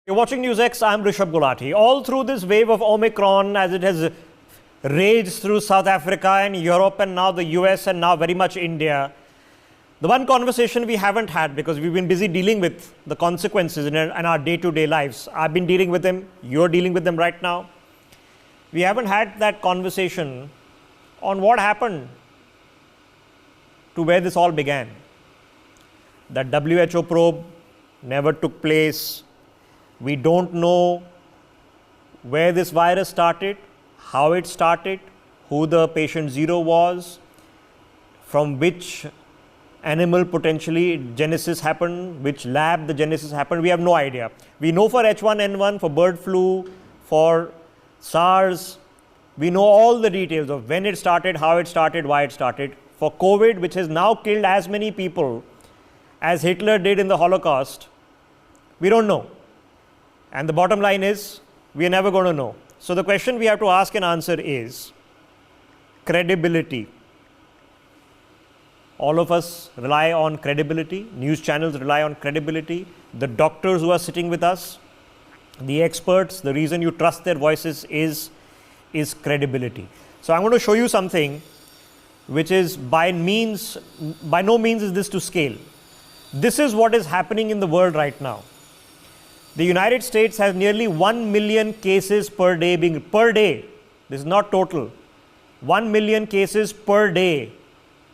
You're watching NewsX. I'm Rishabh Gulati. All through this wave of Omicron, as it has raged through South Africa and Europe and now the US and now very much India, the one conversation we haven't had, because we've been busy dealing with the consequences in our day-to-day lives. I've been dealing with them. You're dealing with them right now. We haven't had that conversation on what happened to where this all began. That WHO probe never took place. We don't know where this virus started, how it started, who the patient zero was, from which animal potentially genesis happened, which lab the genesis happened. We have no idea. We know for H1N1, for bird flu, for SARS, we know all the details of when it started, how it started, why it started. For COVID, which has now killed as many people as Hitler did in the Holocaust, we don't know. And the bottom line is, we are never going to know. So the question we have to ask and answer is credibility. All of us rely on credibility. News channels rely on credibility. The doctors who are sitting with us, the experts, the reason you trust their voices is credibility. So I'm going to show you something which is by no means is this to scale. This is what is happening in the world right now. The United States has nearly 1 million cases per day this is not total, 1 million cases per day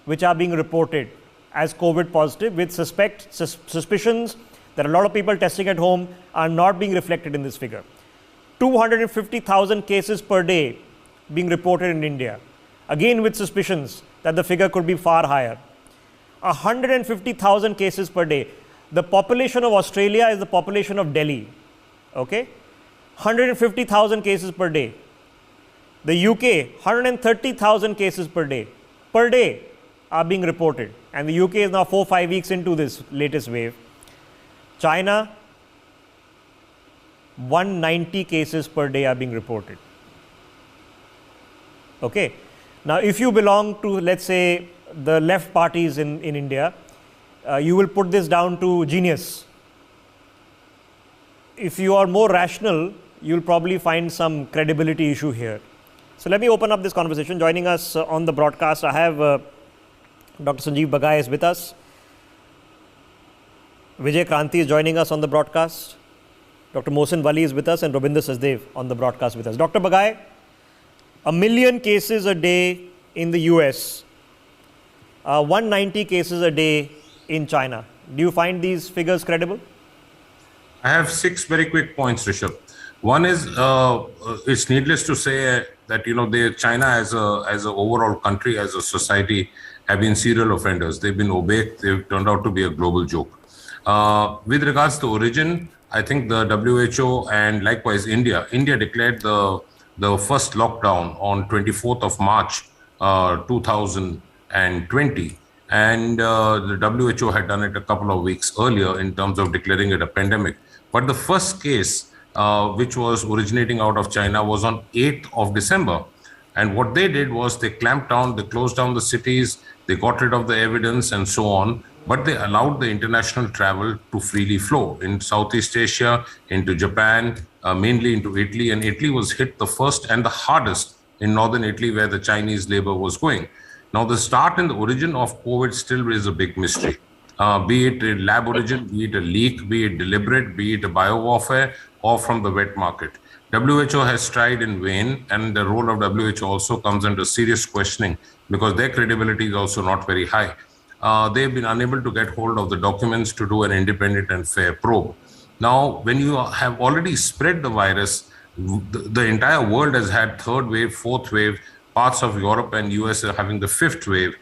which are being reported as COVID positive, with suspicions that a lot of people testing at home are not being reflected in this figure. 250,000 cases per day being reported in India, again with suspicions that the figure could be far higher. 150,000 cases per day. The population of Australia is the population of Delhi. Okay? 150,000 cases per day. The UK, 130,000 cases per day. Per day are being reported. And the UK is now 4-5 weeks into this latest wave. China, 190 cases per day are being reported. Okay? Now, if you belong to, let's say, the left parties in India, you will put this down to genius. If you are more rational, you will probably find some credibility issue here. So let me open up this conversation. Joining us on the broadcast, I have Dr. Sanjeev Bagai is with us. Vijay Kranti is joining us on the broadcast. Dr. Mohsin Wali is with us, and Rabinder Sachdev on the broadcast with us. Dr. Bagai, 1 million cases a day in the US, 190 cases a day in China. Do you find these figures credible? I have 6 very quick points, Rishabh. One is, it's needless to say that China as a overall country, as a society, have been serial offenders. They've been opaque. They've turned out to be a global joke. With regards to origin, I think the WHO and likewise India declared the first lockdown on 24th of March 2020. And the WHO had done it a couple of weeks earlier in terms of declaring it a pandemic. But the first case, which was originating out of China, was on 8th of December. And what they did was they clamped down, they closed down the cities, they got rid of the evidence and so on. But they allowed the international travel to freely flow in Southeast Asia, into Japan, mainly into Italy. And Italy was hit the first and the hardest in northern Italy, where the Chinese labor was going. Now, the start and the origin of COVID still is a big mystery. Be it a lab origin, be it a leak, be it deliberate, be it a biowarfare, or from the wet market. WHO has tried in vain, and the role of WHO also comes under serious questioning because their credibility is also not very high. They've been unable to get hold of the documents to do an independent and fair probe. Now, when you have already spread the virus, the entire world has had 3rd wave, 4th wave, parts of Europe and US are having the 5th wave.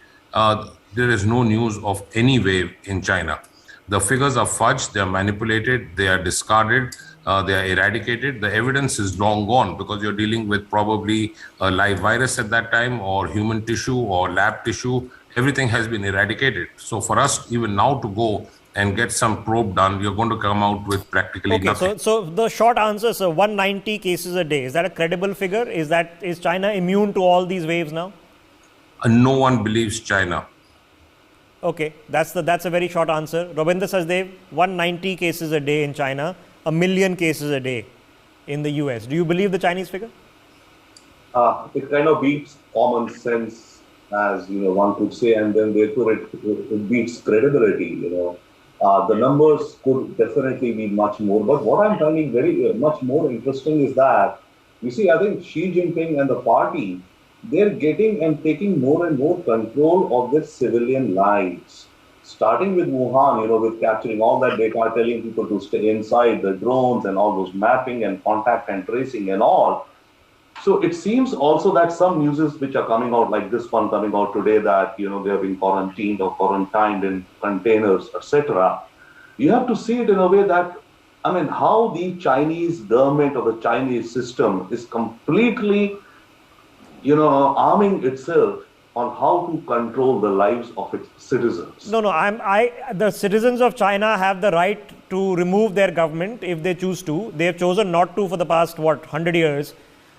There is no news of any wave in China. The figures are fudged, they are manipulated, they are discarded, they are eradicated. The evidence is long gone because you're dealing with probably a live virus at that time, or human tissue or lab tissue. Everything has been eradicated. So for us, even now, to go and get some probe done, you're going to come out with practically nothing. So the short answer is 190 cases a day. Is that a credible figure? Is China immune to all these waves now? No one believes China. Okay, that's a very short answer. Rabinder Sachdev, 190 cases a day in China, a million cases a day in the US. Do you believe the Chinese figure? It kind of beats common sense, as one could say, and then therefore it beats credibility. The numbers could definitely be much more. But what I'm finding very much more interesting is that you see, I think Xi Jinping and the party, they're getting and taking more and more control of their civilian lives. Starting with Wuhan, with capturing all that data, telling people to stay inside, the drones and all those mapping and contact and tracing and all. So it seems also that some news which are coming out, like this one coming out today, that they have been quarantined in containers, etc. You have to see it in a way that, I mean, how the Chinese government or the Chinese system is completely, arming itself on how to control the lives of its citizens. No, the citizens of China have the right to remove their government if they choose to. They have chosen not to for the past, 100 years.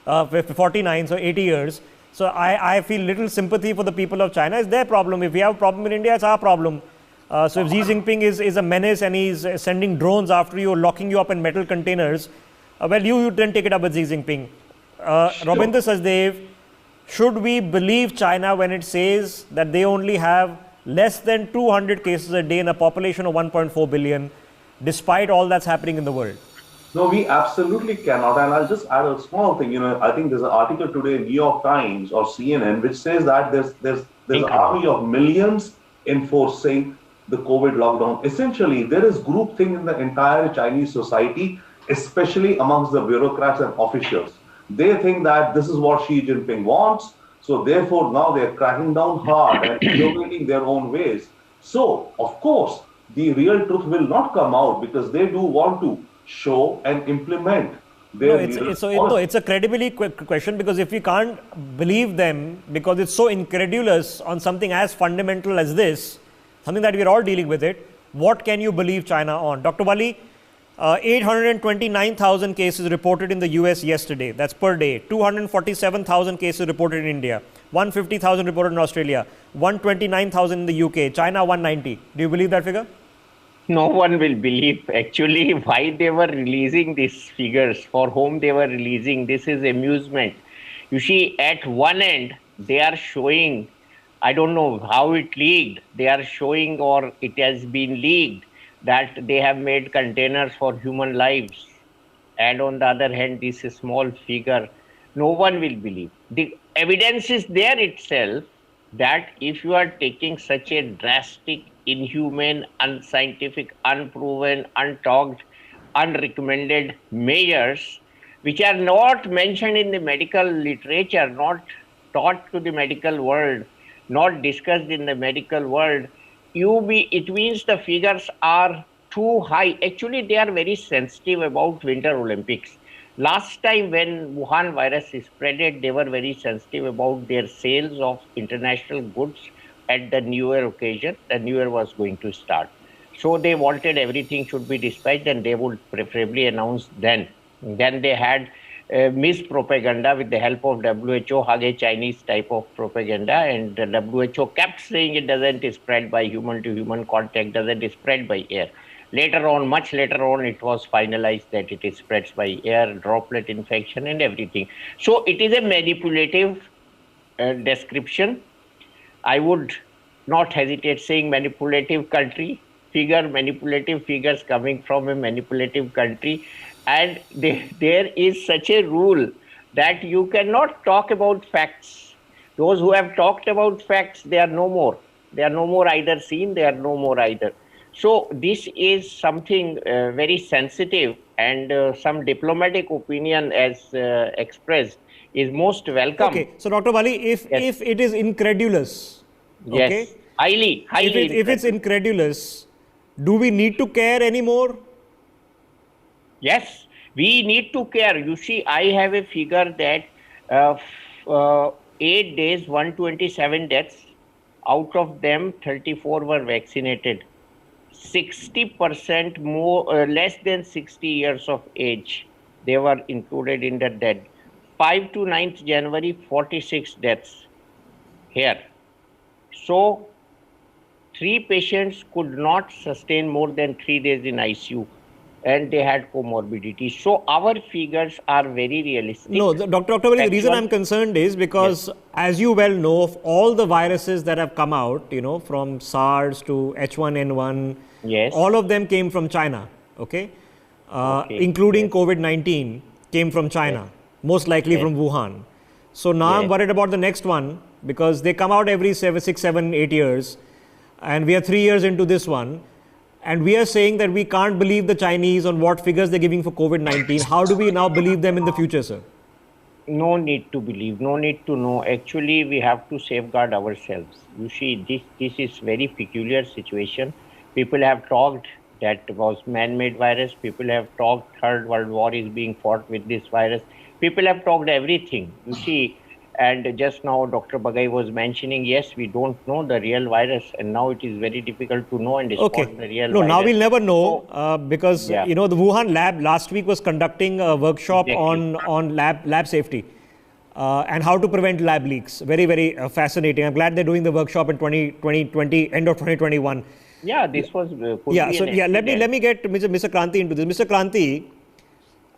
49, so 80 years. So I feel little sympathy for the people of China. It's their problem. If we have a problem in India, it's our problem. So if Xi Jinping is a menace and he's sending drones after you, locking you up in metal containers, well, you then take it up with Xi Jinping. Rabinder Sachdev, should we believe China when it says that they only have less than 200 cases a day in a population of 1.4 billion, despite all that's happening in the world? No, we absolutely cannot. And I'll just add a small thing. I think there's an article today in New York Times or CNN which says that there's an army of millions enforcing the COVID lockdown. Essentially, there is groupthink in the entire Chinese society, especially amongst the bureaucrats and officials. They think that this is what Xi Jinping wants. So therefore, now they're cracking down hard and innovating their own ways. So, of course, the real truth will not come out because they do want to show and implement their it's a credibility question, because if we can't believe them because it's so incredulous on something as fundamental as this, something that we're all dealing with it, what can you believe China on? Dr. Wali, 829,000 cases reported in the US yesterday. That's per day. 247,000 cases reported in India. 150,000 reported in Australia. 129,000 in the UK. China 190. Do you believe that figure? No one will believe actually why they were releasing these figures, for whom they were releasing. This is amusement. You see, at one end, they are showing, I don't know how it leaked, they are showing, or it has been leaked, that they have made containers for human lives. And on the other hand, this small figure, no one will believe. The evidence is there itself that if you are taking such a drastic, inhumane, unscientific, unproven, untalked, unrecommended measures, which are not mentioned in the medical literature, not taught to the medical world, not discussed in the medical world, it means the figures are too high. Actually, they are very sensitive about Winter Olympics. Last time when Wuhan virus spread, they were very sensitive about their sales of international goods at the New Year occasion. The New Year was going to start. So they wanted everything should be dispatched and they would preferably announce then. Then they had mispropaganda with the help of WHO, a Chinese type of propaganda, and the WHO kept saying it doesn't spread by human to human contact, doesn't spread by air. Later on, much later on, it was finalized that it spreads by air, droplet infection and everything. So it is a manipulative description. I would not hesitate saying manipulative country, manipulative figures coming from a manipulative country. And there is such a rule that you cannot talk about facts. Those who have talked about facts, they are no more. They are no more either seen, they are no more either. So this is something very sensitive, and some diplomatic opinion as expressed is most welcome. Okay, so Dr. Wali, if it is incredulous, yes, okay, highly if it's incredulous, do we need to care anymore? Yes, we need to care. You see, I have a figure that 8 days, 127 deaths, out of them 34 were vaccinated. 60% more, less than 60 years of age, they were included in the dead. 5 to 9th January, 46 deaths here. So 3 patients could not sustain more than 3 days in ICU. and they had comorbidities. So our figures are very realistic. No, Dr. Octavali, the reason Actual- I'm concerned is because, as you well know, of all the viruses that have come out, from SARS to H1N1, Yes. all of them came from China, okay? Okay, Including yes. COVID-19 came from China, most likely from Wuhan. So now I'm Yes. worried about the next one because they come out every 6, 7, 8 years, and we are 3 years into this one. And we are saying that we can't believe the Chinese on what figures they're giving for COVID-19. How do we now believe them in the future, sir? No need to believe, no need to know. Actually, we have to safeguard ourselves. You see, this is very peculiar situation. People have talked that was man-made virus. People have talked Third World War is being fought with this virus. People have talked everything. You see, and just now Dr. Bagai was mentioning, yes, we don't know the real virus, and now it is very difficult to know and spot Okay. the real No, virus. now we'll never know because, Yeah. the Wuhan lab last week was conducting a workshop Exactly. on lab safety and how to prevent lab leaks. Very, very fascinating. I'm glad they're doing the workshop in 2020, end of 2021. Yeah, this was could Yeah, be so an let accident. me get Mr. Kranti into this. Mr. Kranti,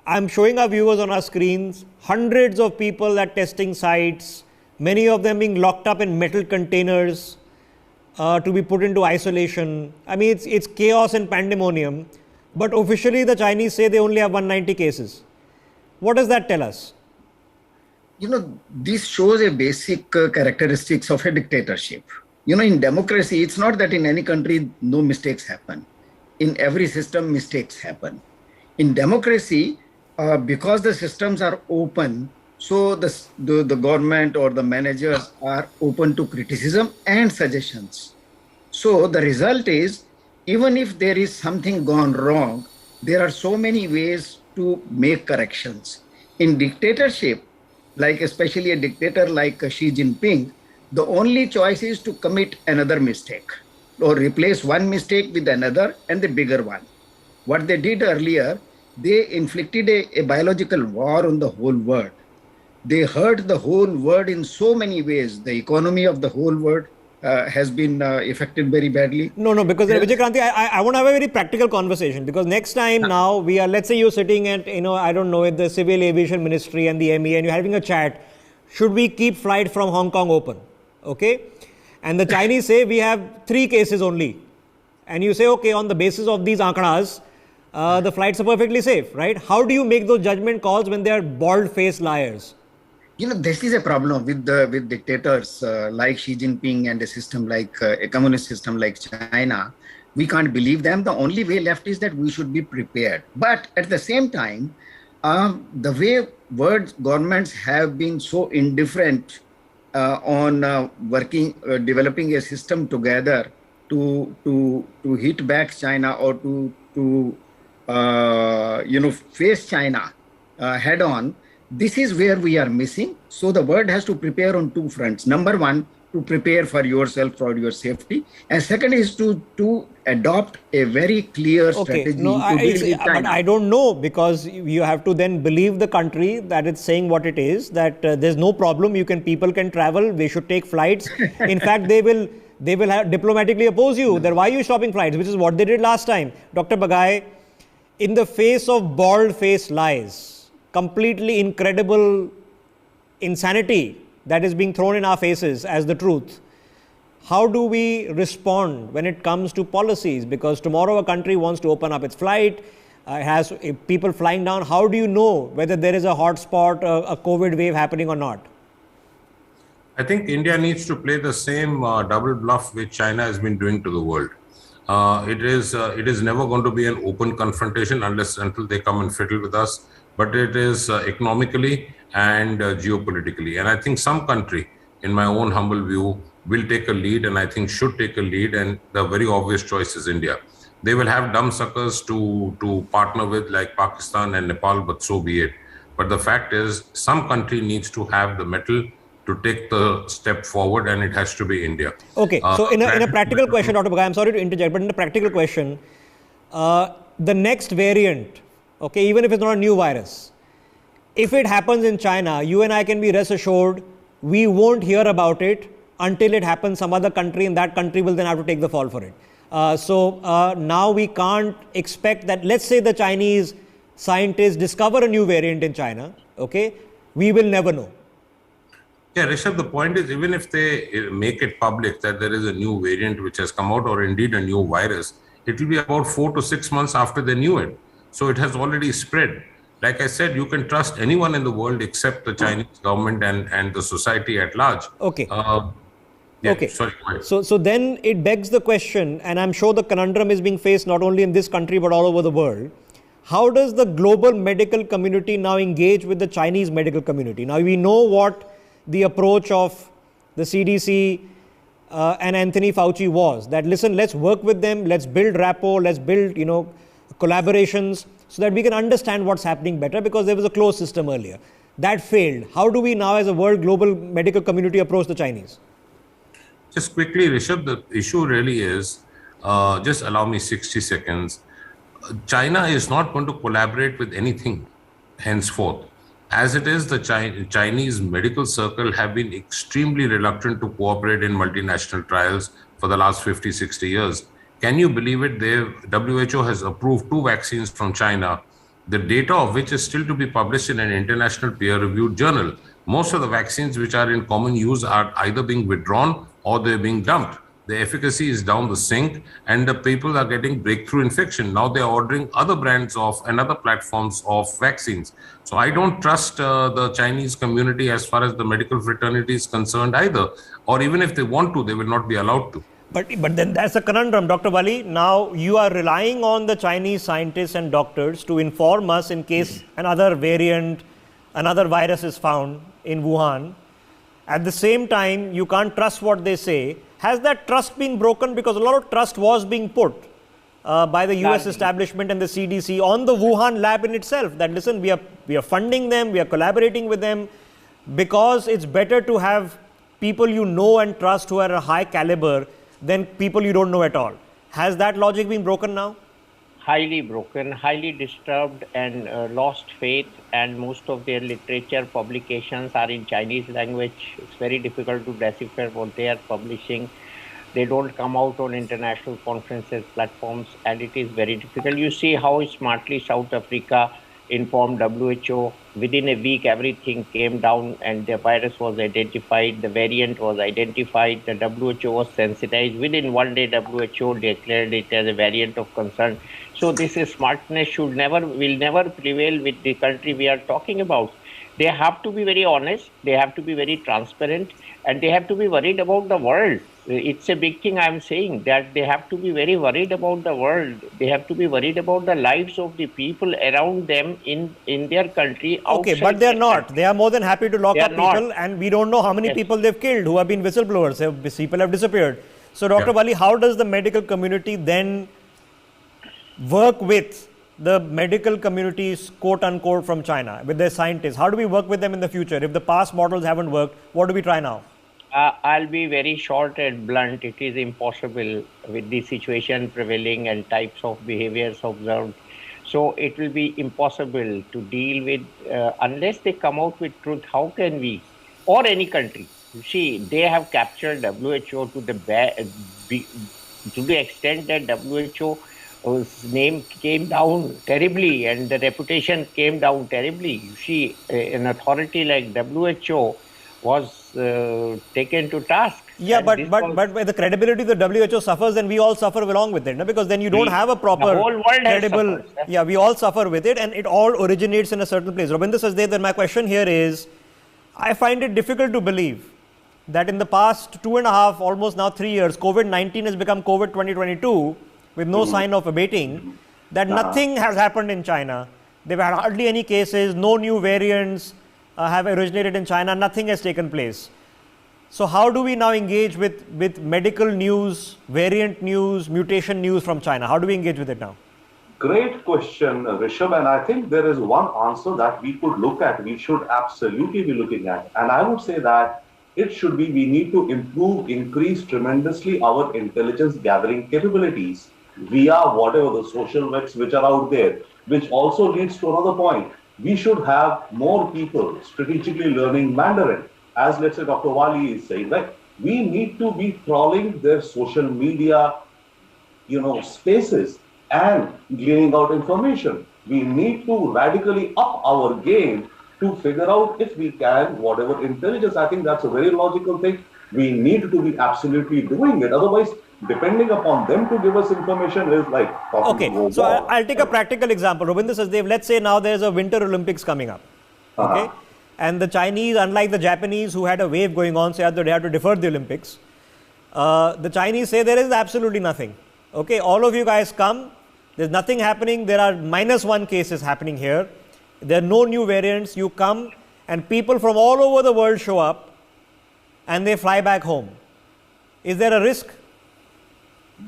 I'm showing our viewers on our screens hundreds of people at testing sites, many of them being locked up in metal containers to be put into isolation. I mean, it's chaos and pandemonium. But officially, the Chinese say they only have 190 cases. What does that tell us? This shows a basic characteristics of a dictatorship. In democracy, it's not that in any country no mistakes happen. In every system, mistakes happen. In democracy, because the systems are open, so the government or the managers are open to criticism and suggestions. So the result is, even if there is something gone wrong, there are so many ways to make corrections. In dictatorship, like especially a dictator like Xi Jinping, the only choice is to commit another mistake or replace one mistake with another and the bigger one. What they did earlier, they inflicted a biological war on the whole world. They hurt the whole world in so many ways. The economy of the whole world has been affected very badly. No, because Vijay Kranti, I want to have a very practical conversation because next time now we are, let's say you're sitting at, I don't know, at the Civil Aviation Ministry and the ME and you're having a chat. Should we keep flight from Hong Kong open? Okay. And the Chinese say we have 3 cases only. And you say, okay, on the basis of these aankadas, the flights are perfectly safe, right? How do you make those judgment calls when they are bald-faced liars? This is a problem with dictators like Xi Jinping and a system like a communist system like China. We can't believe them. The only way left is that we should be prepared. But at the same time, the way world governments have been so indifferent on developing a system together to hit back China or to face China head on. This is where we are missing. So the world has to prepare on 2 fronts. Number one, to prepare for yourself, for your safety. And second is to adopt a very clear strategy to deal with China. But I don't know because you have to then believe the country that it's saying what it is, that there's no problem. People can travel. They should take flights. In fact, they will diplomatically oppose you. Then why are you stopping flights? Which is what they did last time. Dr. Bagai, in the face of bald-faced lies, completely incredible insanity that is being thrown in our faces as the truth. How do we respond when it comes to policies? Because tomorrow a country wants to open up its flight, has people flying down. How do you know whether there is a hotspot, a COVID wave happening or not? I think India needs to play the same double bluff which China has been doing to the world. It is never going to be an open confrontation until they come and fiddle with us. But it is economically and geopolitically. And I think some country, in my own humble view, will take a lead and I think should take a lead. And the very obvious choice is India. They will have dumb suckers to partner with like Pakistan and Nepal, but so be it. But the fact is, some country needs to have the mettle to take the step forward, and it has to be India. Okay, so in a practical question, Dr. Bagai, I'm sorry to interject, but in a practical question, the next variant, okay, even if it's not a new virus, if it happens in China, you and I can be rest assured we won't hear about it until it happens some other country, and that country will then have to take the fall for it. Now we can't expect that, let's say the Chinese scientists discover a new variant in China, okay, we will never know. Yeah, Rishabh, the point is, even if they make it public that there is a new variant which has come out, or indeed a new virus, it will be about 4 to 6 months after they knew it. So it has already spread. Like I said, you can trust anyone in the world except the Chinese government and the society at large. Okay. Yeah, okay. Sorry, go ahead. So then it begs the question, and I'm sure the conundrum is being faced not only in this country but all over the world. How does the global medical community now engage with the Chinese medical community? Now we know what the approach of the CDC and Anthony Fauci was, that listen, let's work with them, let's build rapport, let's build, collaborations so that we can understand what's happening better, because there was a closed system earlier. That failed. How do we now as a world global medical community approach the Chinese? Just quickly, Rishabh, the issue really is, just allow me 60 seconds. China is not going to collaborate with anything henceforth. As it is, the Chinese medical circle have been extremely reluctant to cooperate in multinational trials for the last 50, 60 years. Can you believe it? WHO has approved 2 vaccines from China, the data of which is still to be published in an international peer-reviewed journal. Most of the vaccines which are in common use are either being withdrawn or they're being dumped. The efficacy is down the sink and the people are getting breakthrough infection. Now they're ordering other brands of and other platforms of vaccines. So I don't trust the Chinese community as far as the medical fraternity is concerned either. Or even if they want to, they will not be allowed to. But then that's a conundrum, Dr. Wali. Now you are relying on the Chinese scientists and doctors to inform us in case another variant, another virus is found in Wuhan. At the same time, you can't trust what they say. Has that trust been broken? Because a lot of trust was being put by the US establishment and the CDC on the Wuhan lab in itself, that listen, we are funding them, we are collaborating with them, because it's better to have people you know and trust who are a high caliber than people you don't know at all. Has that logic been broken now? Highly broken, highly disturbed, and lost faith, and most of their literature publications are in Chinese language. It's very difficult to decipher what they are publishing. They don't come out on international conferences, platforms, and it is very difficult. You see how smartly South Africa informed WHO. Within a week, everything came down and the virus was identified, the variant was identified, the WHO was sensitized. Within one day, WHO declared it as a variant of concern. So this smartness will never prevail with the country we are talking about. They have to be very honest, they have to be very transparent, and they have to be worried about the world. It's a big thing I'm saying, that they have to be very worried about the world. They have to be worried about the lives of the people around them in their country. Okay, but they're not. They are more than happy to lock up people, and we don't know how many people they've killed who have been whistleblowers. People have disappeared. So Dr. Wali, how does the medical community then work with the medical communities, quote unquote, from China, with their scientists? How do we work with them in the future? If the past models haven't worked, what do we try now? I'll be very short and blunt. It is impossible with the situation prevailing and types of behaviors observed. So it will be impossible to deal with unless they come out with truth. How can we, or any country? You see, they have captured WHO to the extent that WHO's name came down terribly and the reputation came down terribly. You see, an authority like WHO was taken to task. Yeah, but the credibility of the WHO suffers, and we all suffer along with it, no? Because then you don't have a proper, the whole world credible. Has suffered. Yeah, we all suffer with it, and it all originates in a certain place. Rabinder Sachdev, my question here is, I find it difficult to believe that in the past 2.5, almost now 3 years, COVID-19 has become COVID 2022 with no sign of abating, that nothing has happened in China. They've had hardly any cases, no new variants have originated in China, nothing has taken place. So how do we now engage with medical news, variant news, mutation news from China? How do we engage with it now? Great question, Rishabh. And I think there is one answer that we could look at, we should absolutely be looking at. And I would say that it should be, we need to increase tremendously our intelligence gathering capabilities via whatever the social webs which are out there, which also leads to another point. We should have more people strategically learning Mandarin. As let's say Dr. Wali is saying, right? We need to be trawling their social media, spaces and gleaning out information. We need to radically up our game to figure out if we can, whatever intelligence. I think that's a very logical thing. We need to be absolutely doing it. Otherwise, depending upon them to give us information is like talking Okay, to a so wall. I'll take a practical example. Ravinder Sachdev, let's say now there's a Winter Olympics coming up. Okay, and the Chinese, unlike the Japanese who had a wave going on, so they had to defer the Olympics. The Chinese say there is absolutely nothing. Okay, all of you guys come. There's nothing happening. There are -1 cases happening here. There are no new variants. You come and people from all over the world show up and they fly back home. Is there a risk?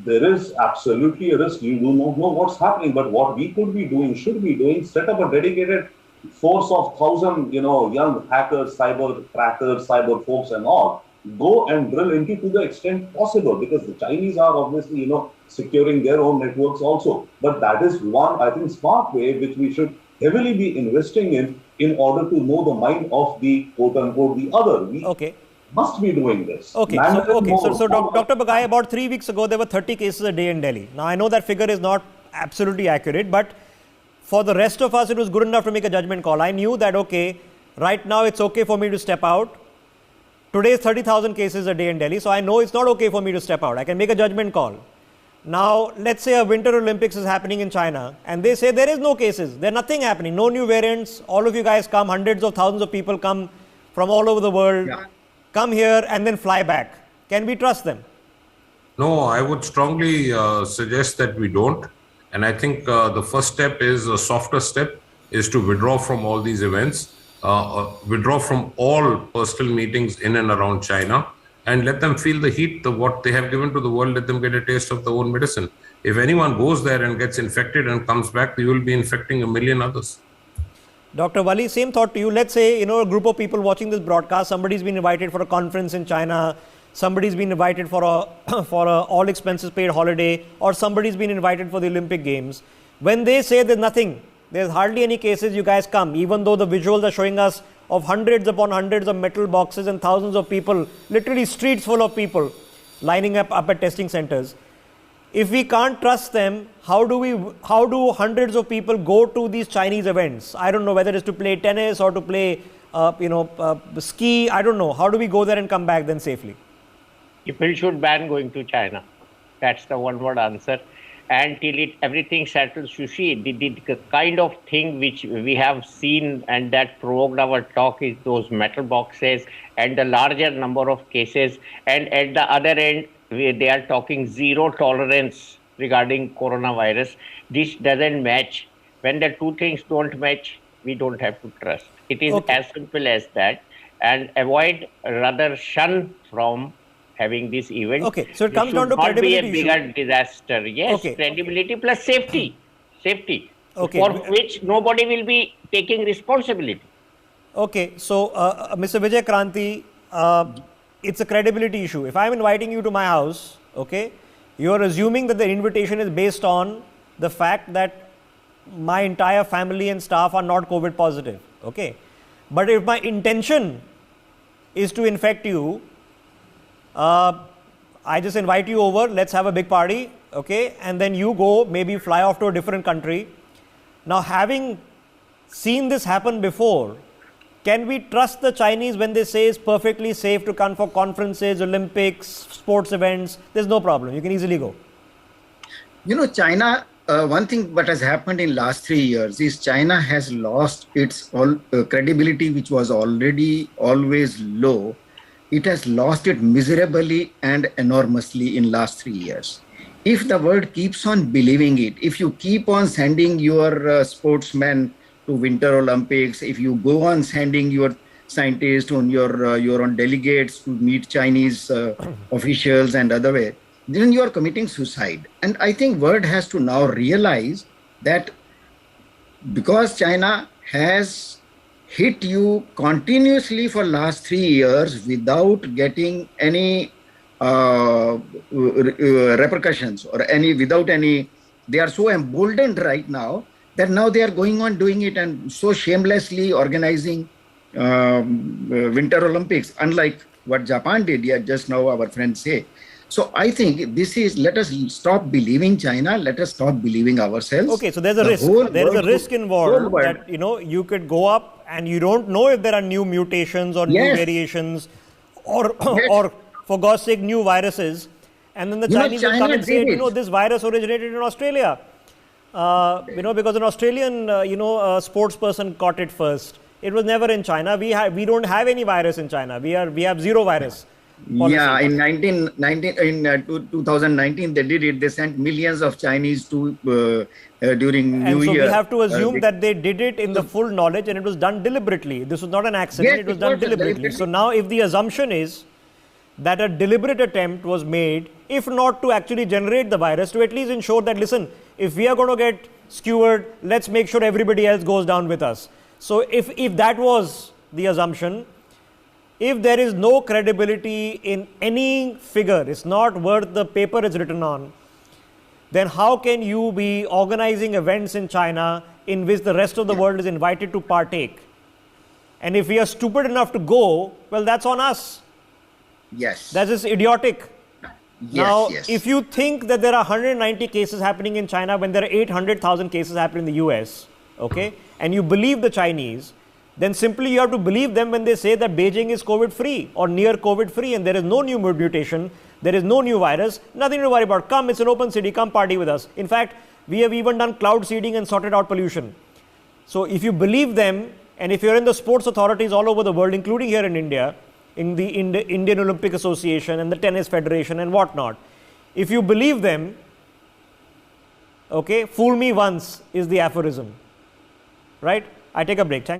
There is absolutely a risk. You do not know what's happening, but what we could be doing, should be doing, set up a dedicated force of 1,000, young hackers, cyber crackers, cyber folks and all. Go and drill into to the extent possible, because the Chinese are obviously, securing their own networks also. But that is one, I think, smart way which we should heavily be investing in order to know the mind of the quote unquote the other. We must be doing this. Okay, so Dr. Bagai, about 3 weeks ago, there were 30 cases a day in Delhi. Now, I know that figure is not absolutely accurate, but for the rest of us, it was good enough to make a judgment call. I knew that, okay, right now it's okay for me to step out. Today is 30,000 cases a day in Delhi, so I know it's not okay for me to step out. I can make a judgment call. Now, let's say a Winter Olympics is happening in China, and they say there is no cases, there's nothing happening, no new variants, all of you guys come, hundreds of thousands of people come from all over the world, come here and then fly back. Can we trust them? No, I would strongly suggest that we don't. And I think the first step is a softer step, is to withdraw from all these events, withdraw from all personal meetings in and around China, and let them feel the heat of what they have given to the world. Let them get a taste of their own medicine. If anyone goes there and gets infected and comes back, you will be infecting a million others. Dr. Wali, same thought to you. Let's say, a group of people watching this broadcast, somebody's been invited for a conference in China, somebody's been invited for a all expenses paid holiday, or somebody's been invited for the Olympic Games. When they say there's nothing, there's hardly any cases, you guys come, even though the visuals are showing us of hundreds upon hundreds of metal boxes and thousands of people, literally streets full of people lining up at testing centers. If we can't trust them, how do hundreds of people go to these Chinese events? I don't know whether it's to play tennis or to play, ski. I don't know. How do we go there and come back then safely? People should ban going to China. That's the one-word answer. And till everything settles, you see, the kind of thing which we have seen and that provoked our talk is those metal boxes and the larger number of cases. And at the other end, they are talking zero tolerance regarding coronavirus. This doesn't match. When the two things don't match, we don't have to trust. It is as simple as that. And avoid, rather shun from having this event. Okay, so it comes down to credibility. Not be a bigger disaster. Yes, credibility plus safety. Safety. Okay. For which nobody will be taking responsibility. Okay, so Mr. Vijay Kranti, it's a credibility issue. If I'm inviting you to my house, okay, you're assuming that the invitation is based on the fact that my entire family and staff are not COVID positive, okay. But if my intention is to infect you, I just invite you over, let's have a big party, okay, and then you go, maybe fly off to a different country. Now, having seen this happen before, can we trust the Chinese when they say it's perfectly safe to come for conferences, Olympics, sports events? There's no problem. You can easily go. China, one thing what has happened in last 3 years is China has lost its credibility, which was already always low. It has lost it miserably and enormously in last 3 years. If the world keeps on believing it, if you keep on sending your sportsmen to Winter Olympics, if you go on sending your scientists on your own delegates to meet Chinese officials and other way, then you are committing suicide. And I think world has to now realize that because China has hit you continuously for last 3 years without getting any repercussions or without any, they are so emboldened right now that now they are going on doing it and so shamelessly organizing Winter Olympics, unlike what Japan did, just now our friends say. So I think this is, let us stop believing China, let us stop believing ourselves. Okay, so there's a risk. There is a risk involved that, you could go up and you don't know if there are new mutations or new variations or, or for God's sake, new viruses. And then the Chinese will come and say, this virus originated in Australia. Because an Australian, sports person caught it first. It was never in China. We don't have any virus in China. We have zero virus. Policy. Yeah, in 2019, they did it. They sent millions of Chinese to during New Year. We have to assume that they did it in the full knowledge and it was done deliberately. This was not an accident. It was done deliberately. So now if the assumption is that a deliberate attempt was made, if not to actually generate the virus, to at least ensure that, listen, if we are going to get skewered, let's make sure everybody else goes down with us. So if that was the assumption, if there is no credibility in any figure, it's not worth the paper it's written on, then how can you be organizing events in China in which the rest of the world is invited to partake? And if we are stupid enough to go, well, that's on us. Yes. That is idiotic. Yes, now, yes. if you think that there are 190 cases happening in China when there are 800,000 cases happening in the US, okay, and you believe the Chinese, then simply you have to believe them when they say that Beijing is COVID-free or near COVID-free and there is no new mutation, there is no new virus, nothing to worry about. Come, it's an open city, come party with us. In fact, we have even done cloud seeding and sorted out pollution. So if you believe them, and if you're in the sports authorities all over the world, including here in India, in the Indian Olympic Association and the Tennis Federation and whatnot, if you believe them, okay, fool me once is the aphorism, right? I take a break. Thanks.